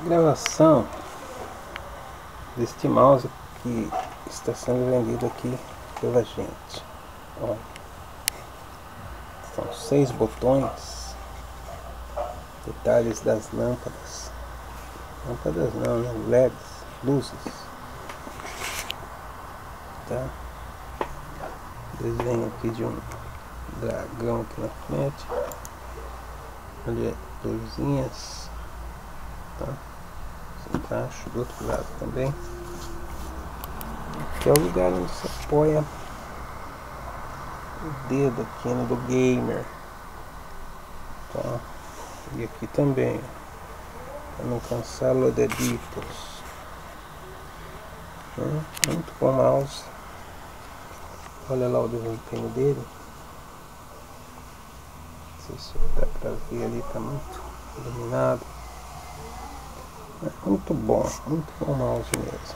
gravação deste mouse que está sendo vendido aqui pela gente. Olha, são 6 botões, detalhes das lâmpadas não, né? LEDs, luzes, tá? Desenho aqui de um dragão aqui na frente, ali luzinhas, tá? Embaixo, do outro lado também. Aqui é o lugar onde se apoia o dedo aqui, né, do gamer, tá? E aqui também, para não cansar os deditos, né? Muito bom mouse. Olha lá o desempenho dele. Não sei se dá pra ver ali, tá muito iluminado. É muito bom mouse mesmo.